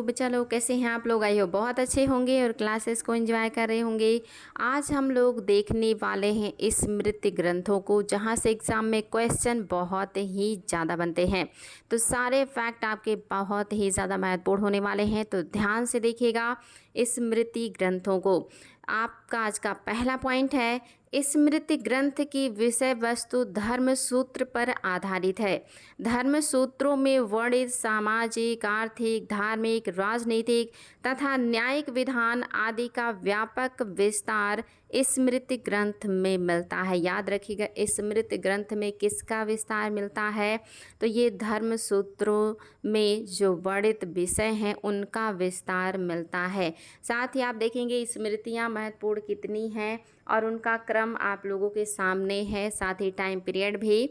बच्चा लोग, कैसे हैं आप लोग? आई हो बहुत अच्छे होंगे और क्लासेस को एंजॉय कर रहे होंगे। आज हम लोग देखने वाले हैं स्मृति ग्रंथों को, जहां से एग्ज़ाम में क्वेश्चन बहुत ही ज़्यादा बनते हैं। तो सारे फैक्ट आपके बहुत ही ज़्यादा महत्वपूर्ण होने वाले हैं, तो ध्यान से देखिएगा स्मृति ग्रंथों को। आपका आज का पहला पॉइंट है, स्मृति ग्रंथ की विषय वस्तु धर्म सूत्र पर आधारित है। धर्म सूत्रों में वर्णित सामाजिक, आर्थिक, धार्मिक, राजनीतिक तथा न्यायिक विधान आदि का व्यापक विस्तार स्मृति ग्रंथ में मिलता है। याद रखिएगा, स्मृति ग्रंथ में किसका विस्तार मिलता है? तो ये धर्म सूत्रों में जो वर्णित विषय हैं उनका विस्तार मिलता है। साथ ही आप देखेंगे स्मृतियाँ महत्वपूर्ण कितनी हैं और उनका क्रम आप लोगों के सामने है। साथ ही टाइम पीरियड भी,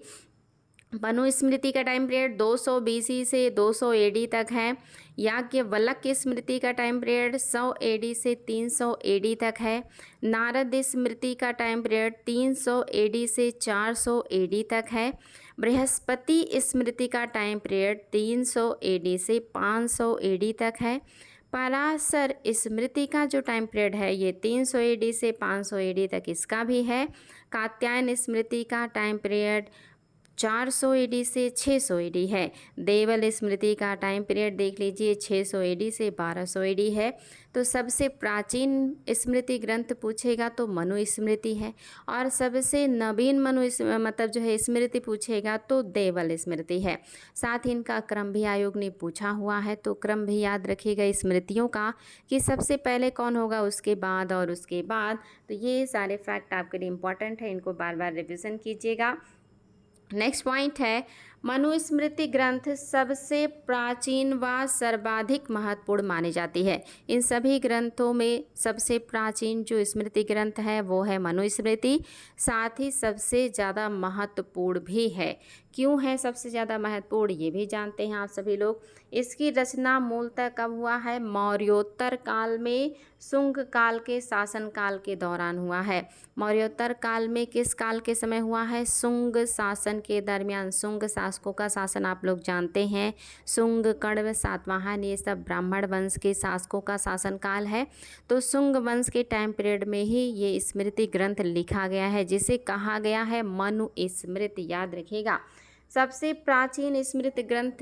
मनुस्मृति का टाइम पीरियड 200 BC से 200 AD तक है। याज्ञवल्क्य स्मृति का टाइम पीरियड 100 AD से 300 AD तक है। नारद स्मृति का टाइम पीरियड 300 AD से 400 AD तक है। बृहस्पति स्मृति का टाइम पीरियड 300 AD से 500 AD तक है। पराशर स्मृति का जो टाइम पीरियड है ये 300 AD से 500 AD तक इसका भी है। कात्यायन स्मृति का टाइम पीरियड 400 AD से 600 AD है। देवल स्मृति का टाइम पीरियड देख लीजिए 600 AD से 1200 AD है। तो सबसे प्राचीन स्मृति ग्रंथ पूछेगा तो मनुस्मृति है, और सबसे नवीन मतलब जो है स्मृति पूछेगा तो देवल स्मृति है। साथ ही इनका क्रम भी आयोग ने पूछा हुआ है, तो क्रम भी याद रखिएगा स्मृतियों का कि सबसे पहले कौन होगा, उसके बाद और उसके बाद। तो ये सारे फैक्ट आपके लिए इम्पॉर्टेंट है, इनको बार बार रिविज़न कीजिएगा। नेक्स्ट पॉइंट है, मनुस्मृति ग्रंथ सबसे प्राचीन व सर्वाधिक महत्वपूर्ण मानी जाती है। इन सभी ग्रंथों में सबसे प्राचीन जो स्मृति ग्रंथ है वो है मनुस्मृति, साथ ही सबसे ज़्यादा महत्वपूर्ण भी है। क्यों है सबसे ज़्यादा महत्वपूर्ण, ये भी जानते हैं आप सभी लोग। इसकी रचना मूलतः कब हुआ है? मौर्योत्तर काल में, शुंग काल के शासनकाल के दौरान हुआ है। मौर्योत्तर काल में किस काल के समय हुआ है? शुंग शासन के दरमियान। शुंग शासकों का शासन आप लोग जानते हैं, शुंग, कण्व, सातवाहन, ये सब ब्राह्मण वंश के शासकों का शासनकाल है। तो शुंग वंश के टाइम पीरियड में ही ये स्मृति ग्रंथ लिखा गया है, जिसे कहा गया है मनुस्मृति। याद रखिएगा, सबसे प्राचीन स्मृति ग्रंथ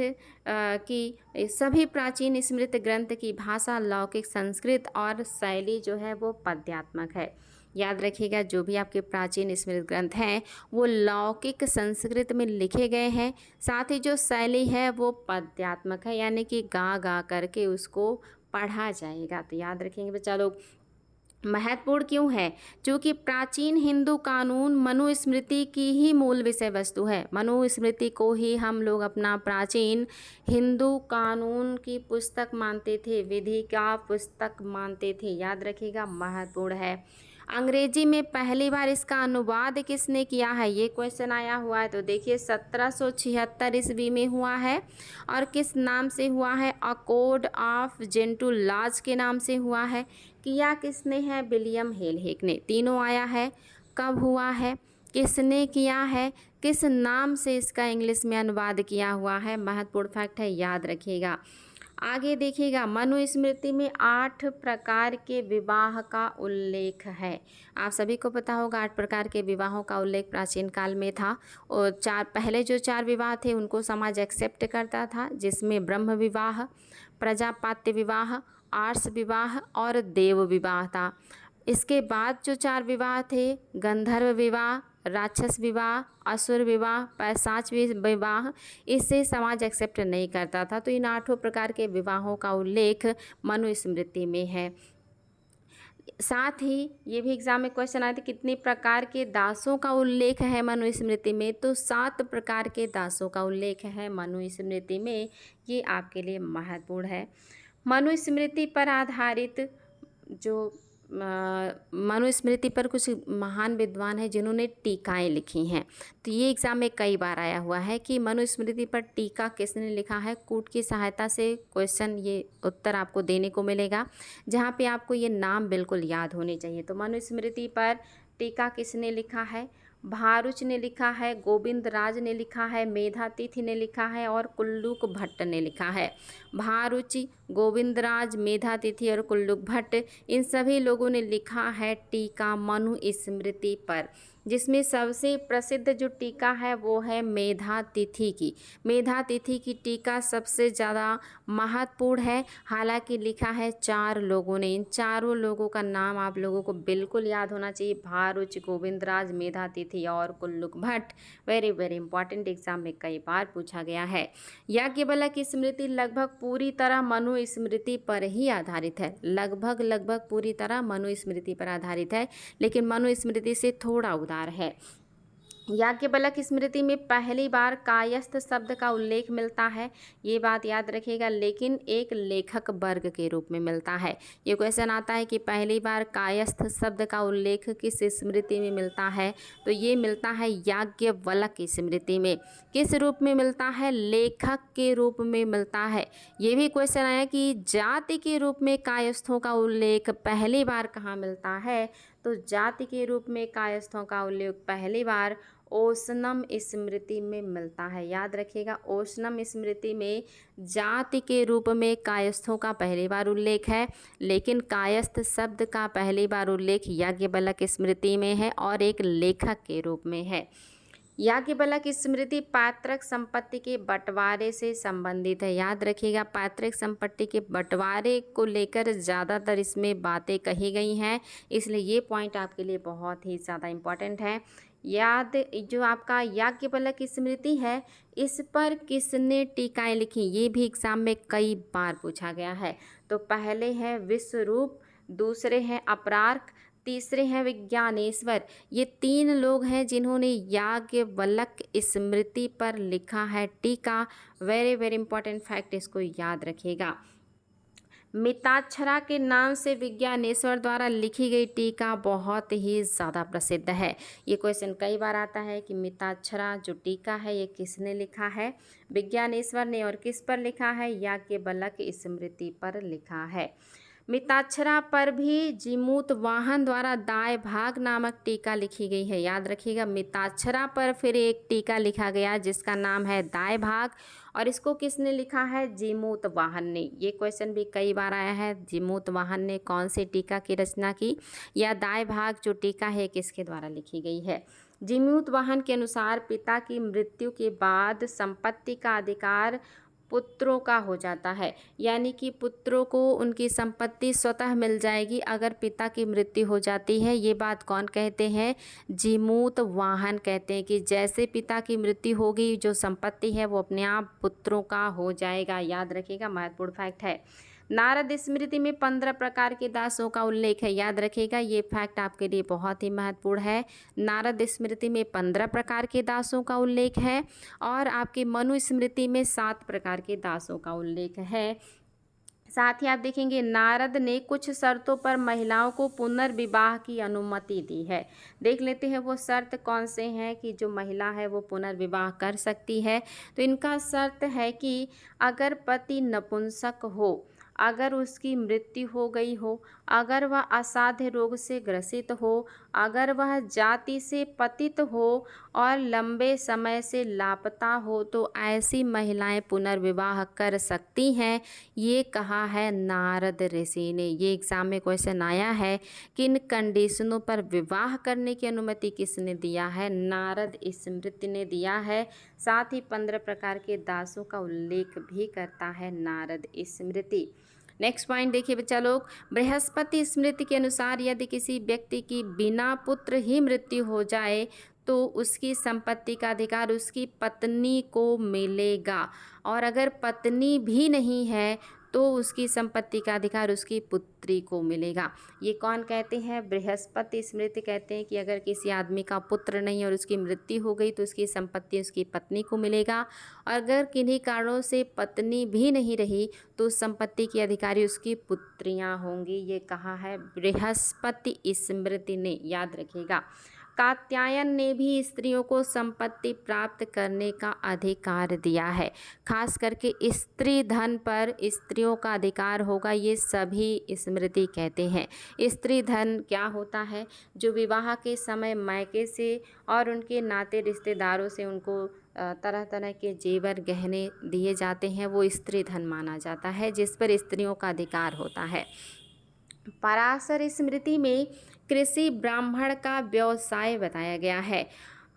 की सभी प्राचीन स्मृति ग्रंथ की भाषा लौकिक संस्कृत और शैली जो है वो पद्यात्मक है। याद रखिएगा, जो भी आपके प्राचीन स्मृति ग्रंथ हैं वो लौकिक संस्कृत में लिखे गए हैं। साथ ही जो शैली है वो पद्यात्मक है, यानी कि गा गा करके उसको पढ़ा जाएगा। तो याद रखेंगे बच्चा लोग। महत्वपूर्ण क्यों है? क्योंकि प्राचीन हिंदू कानून मनुस्मृति की ही मूल विषय वस्तु है। मनुस्मृति को ही हम लोग अपना प्राचीन हिंदू कानून की पुस्तक मानते थे, विधि का पुस्तक मानते थे। याद रखिएगा, महत्वपूर्ण है। अंग्रेजी में पहली बार इसका अनुवाद किसने किया है? ये क्वेश्चन आया हुआ है। तो देखिए 1776 ईस्वी में हुआ है, और किस नाम से हुआ है? A code of Gentoo laws के नाम से हुआ है। किया किसने है? विलियम हेलहेक ने। तीनों आया है, कब हुआ है, किसने किया है, किस नाम से इसका इंग्लिश में अनुवाद किया हुआ है। महत्वपूर्ण फैक्ट है, याद रखिएगा। आगे देखिएगा, मनुस्मृति में 8 प्रकार के विवाह का उल्लेख है। आप सभी को पता होगा 8 प्रकार के विवाहों का उल्लेख प्राचीन काल में था, और पहले जो 4 विवाह थे उनको समाज एक्सेप्ट करता था, जिसमें ब्रह्म विवाह, प्रजापात्य विवाह, आर्ष विवाह और देव विवाह था। इसके बाद जो 4 विवाह थे, गंधर्व विवाह, राक्षस विवाह, असुर विवाह, पैशाच विवाह, इसे समाज एक्सेप्ट नहीं करता था। तो इन 8 प्रकार के विवाहों का उल्लेख मनुस्मृति में है। साथ ही ये भी एग्जाम में क्वेश्चन आए थे, कितने प्रकार के दासों का उल्लेख है मनुस्मृति में? तो 7 प्रकार के दासों का उल्लेख है मनुस्मृति में। ये आपके लिए महत्वपूर्ण है। मनुस्मृति पर आधारित जो मनुस्मृति पर कुछ महान विद्वान हैं जिन्होंने टीकाएं लिखी हैं। तो ये एग्ज़ाम में कई बार आया हुआ है कि मनुस्मृति पर टीका किसने लिखा है। कूट की सहायता से क्वेश्चन, ये उत्तर आपको देने को मिलेगा, जहाँ पे आपको ये नाम बिल्कुल याद होने चाहिए। तो मनुस्मृति पर टीका किसने लिखा है? भारुच ने लिखा है, गोविंद राज ने लिखा है, मेधातिथि ने लिखा है और कुल्लूक भट्ट ने लिखा है। भारुच, गोविंदराज, मेधातिथि और कुल्लूक भट्ट, इन सभी लोगों ने लिखा है टीका मनु स्मृति पर, जिसमें सबसे प्रसिद्ध जो टीका है वो है मेधातिथि की। मेधातिथि की टीका सबसे ज़्यादा महत्वपूर्ण है। हालांकि लिखा है 4 लोगों ने, इन चारों लोगों का नाम आप लोगों को बिल्कुल याद होना चाहिए, भारुच, गोविंदराज, मेधातिथि और Kulluka Bhatt. Very very important, exam में कई बार पूछा गया है। याज्ञवल्क्य की स्मृति लगभग पूरी तरह मनु स्मृति पर ही आधारित है। लगभग पूरी तरह मनु स्मृति पर आधारित है, लेकिन मनु स्मृति से थोड़ा उदार है। याज्ञवल्क्य स्मृति में पहली बार कायस्थ शब्द का उल्लेख मिलता है, ये बात याद रखिएगा, लेकिन एक लेखक वर्ग के रूप में मिलता है। ये क्वेश्चन आता है कि पहली बार कायस्थ शब्द का उल्लेख किस स्मृति में मिलता है, तो ये मिलता है याज्ञवल्क्य स्मृति में। किस रूप में मिलता है? लेखक के रूप में मिलता है। ये भी क्वेश्चन आया कि जाति के रूप में कायस्थों का उल्लेख पहली बार कहाँ मिलता है, तो जाति के रूप में कायस्थों का उल्लेख पहली बार ओशनम स्मृति में मिलता है। याद रखिएगा, ओशनम स्मृति में जाति के रूप में कायस्थों का पहली बार उल्लेख है, लेकिन कायस्थ शब्द का पहली बार उल्लेख याज्ञवल्क्य स्मृति में है और एक लेखक के रूप में है। याज्ञवल्क्य स्मृति पैतृक संपत्ति के बंटवारे से संबंधित है। याद रखिएगा, पैतृक संपत्ति के बंटवारे को लेकर ज़्यादातर इसमें बातें कही गई हैं, इसलिए ये पॉइंट आपके लिए बहुत ही ज़्यादा इम्पॉर्टेंट है। जो आपका याज्ञवल्क्य स्मृति है, इस पर किसने टीकाएं लिखी, ये भी एग्जाम में कई बार पूछा गया है। तो पहले हैं विश्वरूप, दूसरे हैं अपरार्क, तीसरे हैं विज्ञानेश्वर। ये 3 लोग हैं जिन्होंने याज्ञवल्क्य स्मृति पर लिखा है टीका। वेरी वेरी इंपॉर्टेंट फैक्ट, इसको याद रखिएगा। मिताक्षरा के नाम से विज्ञानेश्वर द्वारा लिखी गई टीका बहुत ही ज़्यादा प्रसिद्ध है। ये क्वेश्चन कई बार आता है कि मिताक्षरा जो टीका है ये किसने लिखा है? विज्ञानेश्वर ने। और किस पर लिखा है? याज्ञवल्क्य स्मृति पर लिखा है। मिताक्षरा पर भी जीमूत वाहन द्वारा दाय भाग नामक टीका लिखी गई है। याद रखिएगा, मिताक्षरा पर फिर एक टीका लिखा गया जिसका नाम है दाय भाग, और इसको किसने लिखा है? जीमूत वाहन ने। ये क्वेश्चन भी कई बार आया है, जीमूत वाहन ने कौन सी टीका की रचना की, या दाय भाग जो टीका है किसके द्वारा लिखी गई है? जीमूत वाहन के अनुसार पिता की मृत्यु के बाद संपत्ति का अधिकार पुत्रों का हो जाता है, यानी कि पुत्रों को उनकी संपत्ति स्वतः मिल जाएगी अगर पिता की मृत्यु हो जाती है। ये बात कौन कहते हैं? जीमूत वाहन कहते हैं कि जैसे पिता की मृत्यु होगी जो संपत्ति है वो अपने आप पुत्रों का हो जाएगा। याद रखिएगा, महत्वपूर्ण फैक्ट है। नारद स्मृति में 15 प्रकार के दासों का उल्लेख है। याद रखिएगा, ये फैक्ट आपके लिए बहुत ही महत्वपूर्ण है। नारद स्मृति में 15 प्रकार के दासों का उल्लेख है और आपके मनु स्मृति में 7 प्रकार के दासों का उल्लेख है। साथ ही आप देखेंगे नारद ने कुछ शर्तों पर महिलाओं को पुनर्विवाह की अनुमति दी है। देख लेते हैं वो शर्त कौन से हैं कि जो महिला है वो पुनर्विवाह कर सकती है। तो इनका शर्त है कि अगर पति नपुंसक हो, अगर उसकी मृत्यु हो गई हो, अगर वह असाध्य रोग से ग्रसित हो, अगर वह जाति से पतित हो और लंबे समय से लापता हो, तो ऐसी महिलाएं पुनर्विवाह कर सकती हैं। ये कहा है नारद ऋषि ने। ये एग्जाम में क्वेश्चन आया है कि इन कंडीशनों पर विवाह करने की अनुमति किसने दिया है? नारद स्मृति ने दिया है। साथ ही 15 प्रकार के दासों का उल्लेख भी करता है नारद स्मृति। नेक्स्ट पॉइंट देखिए बच्चा लोग, बृहस्पति स्मृति के अनुसार यदि किसी व्यक्ति की बिना पुत्र ही मृत्यु हो जाए तो उसकी संपत्ति का अधिकार उसकी पत्नी को मिलेगा, और अगर पत्नी भी नहीं है तो उसकी संपत्ति का अधिकार उसकी पुत्री को मिलेगा। ये कौन कहते हैं? बृहस्पति स्मृति कहते हैं कि अगर किसी आदमी का पुत्र नहीं और उसकी मृत्यु हो गई तो उसकी संपत्ति उसकी पत्नी को मिलेगा, और अगर किन्हीं कारणों से पत्नी भी नहीं रही तो संपत्ति की अधिकारी उसकी पुत्रियां होंगी। ये कहा है बृहस्पति स्मृति ने। याद रखिएगा, कात्यायन ने भी स्त्रियों को संपत्ति प्राप्त करने का अधिकार दिया है। खास करके स्त्री धन पर स्त्रियों का अधिकार होगा, ये सभी स्मृति कहते हैं। स्त्री धन क्या होता है? जो विवाह के समय मायके से और उनके नाते रिश्तेदारों से उनको तरह तरह के जेवर गहने दिए जाते हैं, वो स्त्री धन माना जाता है, जिस पर स्त्रियों का अधिकार होता है। पराशर स्मृति में कृषि ब्राह्मण का व्यवसाय बताया गया है,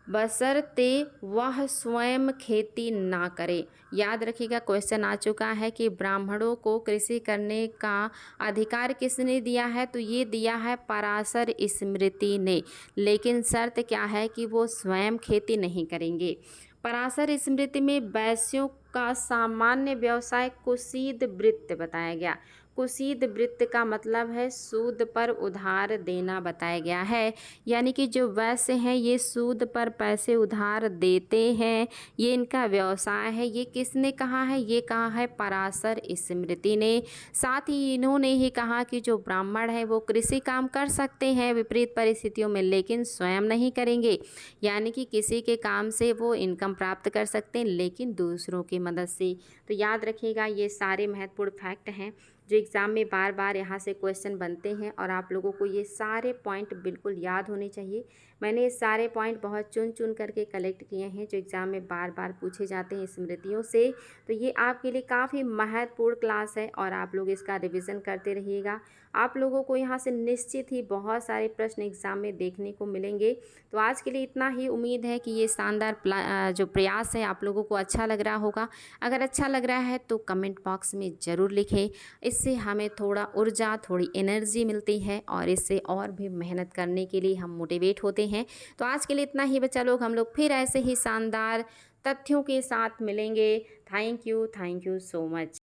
बशर्ते वह स्वयं खेती ना करे। याद रखिएगा, क्वेश्चन आ चुका है कि ब्राह्मणों को कृषि करने का अधिकार किसने दिया है? तो ये दिया है पराशर स्मृति ने, लेकिन शर्त क्या है कि वो स्वयं खेती नहीं करेंगे। पराशर स्मृति में वैश्यों का सामान्य व्यवसाय कुसीद वृत्त बताया गया। कुसीद वृत्त का मतलब है सूद पर उधार देना बताया गया है, यानी कि जो वैश्य हैं ये सूद पर पैसे उधार देते हैं, ये इनका व्यवसाय है। ये किसने कहा है? ये कहा है पराशर स्मृति ने। साथ ही इन्होंने ही कहा कि जो ब्राह्मण है वो कृषि काम कर सकते हैं विपरीत परिस्थितियों में, लेकिन स्वयं नहीं करेंगे, यानी कि किसी के काम से वो इनकम प्राप्त कर सकते हैं लेकिन दूसरों की मदद से। तो याद रखिएगा, ये सारे महत्वपूर्ण फैक्ट हैं जो एग्ज़ाम में बार बार यहाँ से क्वेश्चन बनते हैं और आप लोगों को ये सारे पॉइंट बिल्कुल याद होने चाहिए। मैंने ये सारे पॉइंट बहुत चुन चुन करके कलेक्ट किए हैं जो एग्ज़ाम में बार बार पूछे जाते हैं स्मृतियों से। तो ये आपके लिए काफ़ी महत्वपूर्ण क्लास है और आप लोग इसका रिवीजन करते रहिएगा। आप लोगों को यहाँ से निश्चित ही बहुत सारे प्रश्न एग्ज़ाम में देखने को मिलेंगे। तो आज के लिए इतना ही। उम्मीद है कि ये शानदार जो प्रयास है आप लोगों को अच्छा लग रहा होगा। अगर अच्छा लग रहा है तो कमेंट बॉक्स में ज़रूर लिखें। इससे हमें थोड़ा ऊर्जा, थोड़ी एनर्जी मिलती है और इससे और भी मेहनत करने के लिए हम मोटिवेट होते हैं। तो आज के लिए इतना ही बच्चा लोग। हम लोग फिर ऐसे ही शानदार तथ्यों के साथ मिलेंगे। Thank you so much.